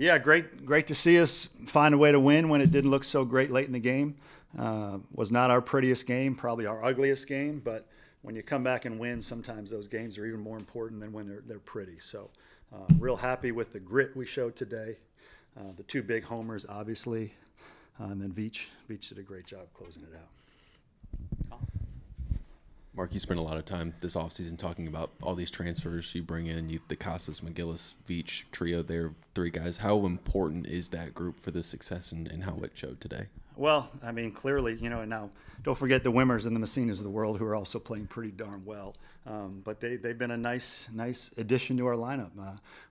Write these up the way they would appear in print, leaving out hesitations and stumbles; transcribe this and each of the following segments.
Yeah, great to see us find a way to win when it didn't look so great late in the game. Was not our prettiest game, probably our ugliest game, but when you come back and win, sometimes those games are even more important than when they're pretty. So real happy with the grit we showed today. The two big homers, obviously, and then Veach did a great job closing it out. Mark, you spent a lot of time this offseason talking about all these transfers you bring in, the Costas, McGillis, Veach trio. They're three guys. How important is that group for the success and how it showed today? Well, I mean, clearly, and now don't forget the Wimmers and the Messinas of the world who are also playing pretty darn well. But they've been a nice addition to our lineup.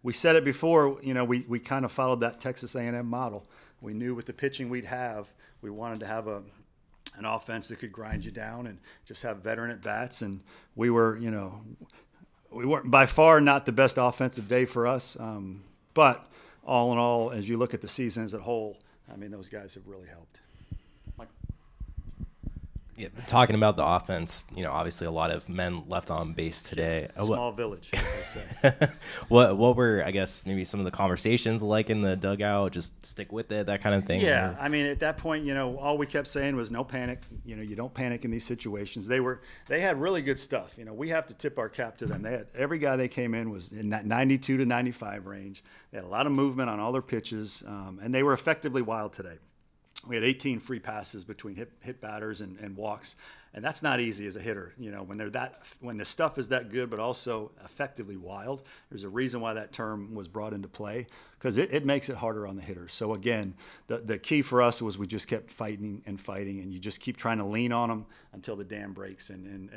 We said it before, we kind of followed that Texas A&M model. We knew with the pitching we'd have, we wanted to have an offense that could grind you down and just have veteran at bats. And we weren't by far not the best offensive day for us. But all in all, as you look at the season as a whole, I mean, those guys have really helped. Yeah, talking about the offense, obviously a lot of men left on base today. Small village, as they say. What were, I guess, maybe some of the conversations like in the dugout? Just stick with it, that kind of thing? Yeah, I mean, at that point, all we kept saying was no panic. You don't panic in these situations. They had really good stuff. We have to tip our cap to them. They had every guy they came in was in that 92 to 95 range. They had a lot of movement on all their pitches, and they were effectively wild today. We had 18 free passes between hit batters and walks, and that's not easy as a hitter. When the stuff is that good, but also effectively wild. There's a reason why that term was brought into play, because it makes it harder on the hitters. So again, the key for us was we just kept fighting, and you just keep trying to lean on them until the dam breaks, and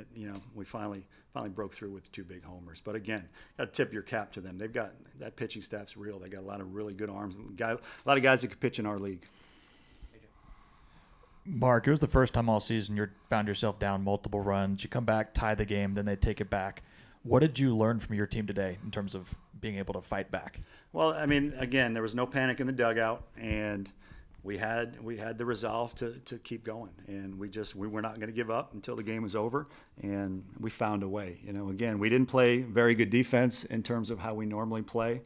we finally broke through with the two big homers. But again, got to tip your cap to them. They've got that pitching staff's real. They got a lot of really good arms. A lot of guys that could pitch in our league. Mark, it was the first time all season you found yourself down multiple runs. You come back, tie the game, then they take it back. What did you learn from your team today in terms of being able to fight back? Well, I mean, again, there was no panic in the dugout, and we had the resolve to keep going, and we were not going to give up until the game was over, and we found a way. Again, we didn't play very good defense in terms of how we normally play.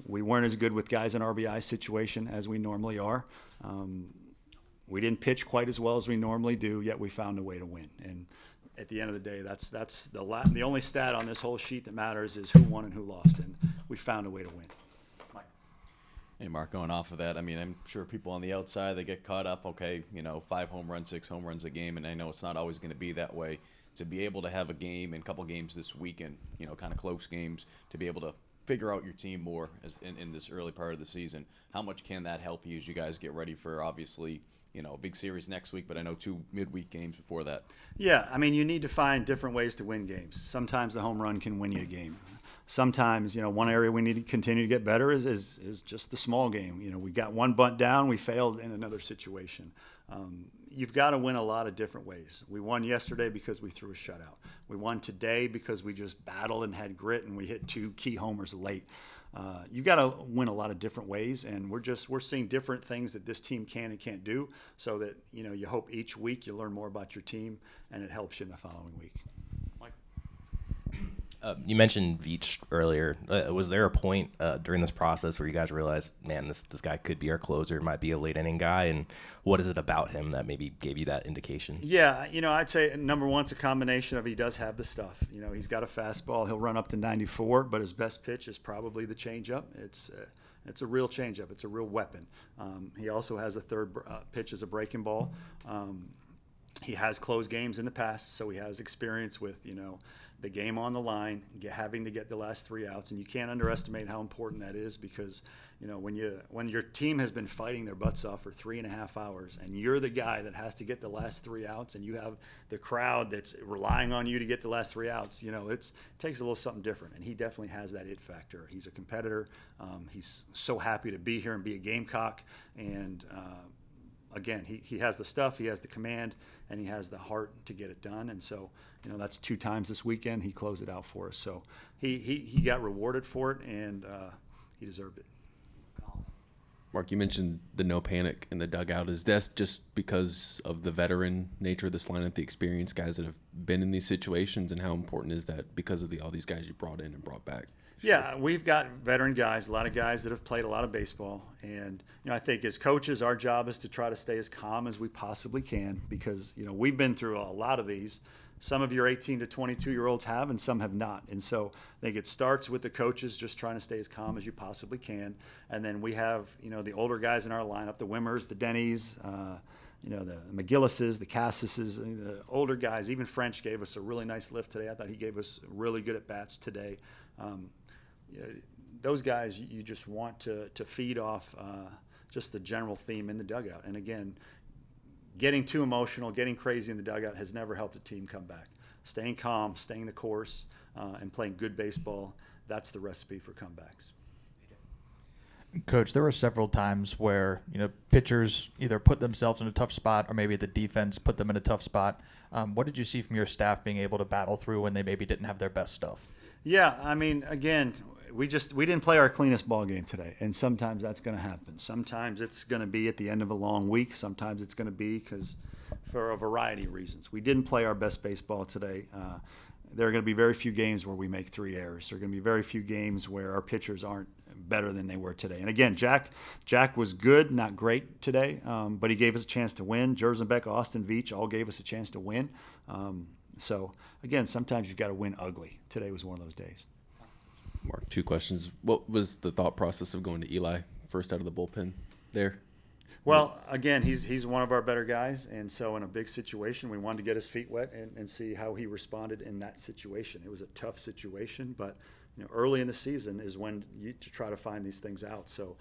We weren't as good with guys in RBI situation as we normally are. We didn't pitch quite as well as we normally do, yet we found a way to win. And at the end of the day, that's the only stat on this whole sheet that matters is who won and who lost, and we found a way to win. Mike. Hey, Mark, going off of that, I mean, I'm sure people on the outside, they get caught up, 5 home runs, 6 home runs a game, and I know it's not always going to be that way. To be able to have a game and a couple games this weekend, kind of close games, to be able to figure out your team more in this early part of the season, how much can that help you as you guys get ready for, obviously, a big series next week, but I know 2 midweek games before that? Yeah, I mean, you need to find different ways to win games. Sometimes the home run can win you a game. Sometimes, one area we need to continue to get better is just the small game. We got one bunt down, we failed in another situation. You've got to win a lot of different ways. We won yesterday because we threw a shutout. We won today because we just battled and had grit, and we hit 2 key homers late. You got to win a lot of different ways, and we're seeing different things that this team can and can't do, so that you hope each week you learn more about your team and it helps you in the following week. Mike. You mentioned Veach earlier. Was there a point during this process where you guys realized, man, this guy could be our closer, might be a late inning guy, and what is it about him that maybe gave you that indication? Yeah, I'd say number one, it's a combination of he does have the stuff. He's got a fastball. He'll run up to 94, but his best pitch is probably the changeup. It's a real changeup. It's a real weapon. He also has a third pitch as a breaking ball. He has closed games in the past, so he has experience with, the game on the line, having to get the last 3 outs, and you can't underestimate how important that is, because when your team has been fighting their butts off for 3.5 hours, and you're the guy that has to get the last 3 outs, and you have the crowd that's relying on you to get the last 3 outs, it takes a little something different, and he definitely has that it factor. He's a competitor. He's so happy to be here and be a Gamecock, and again, he has the stuff, he has the command, and he has the heart to get it done. And so, that's 2 times this weekend. He closed it out for us. So he got rewarded for it, and he deserved it. Mark, you mentioned the no panic in the dugout. Is that just because of the veteran nature of this lineup, the experienced guys that have been in these situations, and how important is that because of all these guys you brought in and brought back? Yeah, we've got veteran guys, a lot of guys that have played a lot of baseball. And, I think as coaches, our job is to try to stay as calm as we possibly can because, we've been through a lot of these. Some of your 18 to 22-year-olds have and some have not. And so I think it starts with the coaches just trying to stay as calm as you possibly can. And then we have, the older guys in our lineup, the Wimmers, the Denny's, the McGillises, the Cassises, the older guys. Even French gave us a really nice lift today. I thought he gave us really good at-bats today. Those guys you just want to feed off just the general theme in the dugout. And again, getting too emotional, getting crazy in the dugout has never helped a team come back. Staying calm, staying the course, and playing good baseball, that's the recipe for comebacks. Coach, there were several times where, pitchers either put themselves in a tough spot or maybe the defense put them in a tough spot. What did you see from your staff being able to battle through when they maybe didn't have their best stuff? Yeah, again, we didn't play our cleanest ball game today, and sometimes that's going to happen. Sometimes it's going to be at the end of a long week. Sometimes it's going to be for a variety of reasons. We didn't play our best baseball today. There are going to be very few games where we make 3 errors. There are going to be very few games where our pitchers aren't better than they were today. And again, Jack was good, not great today, but he gave us a chance to win. Jerzenbeck, Austin, Veach all gave us a chance to win. So, again, sometimes you've got to win ugly. Today was one of those days. Mark, 2 questions. What was the thought process of going to Eli first out of the bullpen there? Well, again, he's one of our better guys, and so in a big situation, we wanted to get his feet wet and see how he responded in that situation. It was a tough situation, but early in the season is when you try to find these things out. So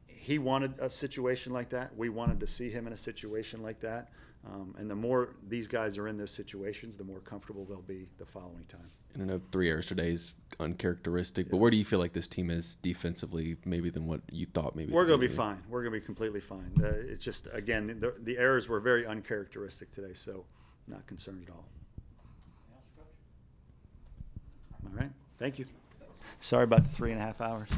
he wanted a situation like that. We wanted to see him in a situation like that. And the more these guys are in those situations, the more comfortable they'll be the following time. And I know 3 errors today is uncharacteristic, but where do you feel like this team is defensively maybe than what you thought maybe? We're going to be fine. We're going to be completely fine. It's just, again, the errors were very uncharacteristic today, so not concerned at all. All right. Thank you. Sorry about the 3.5 hours.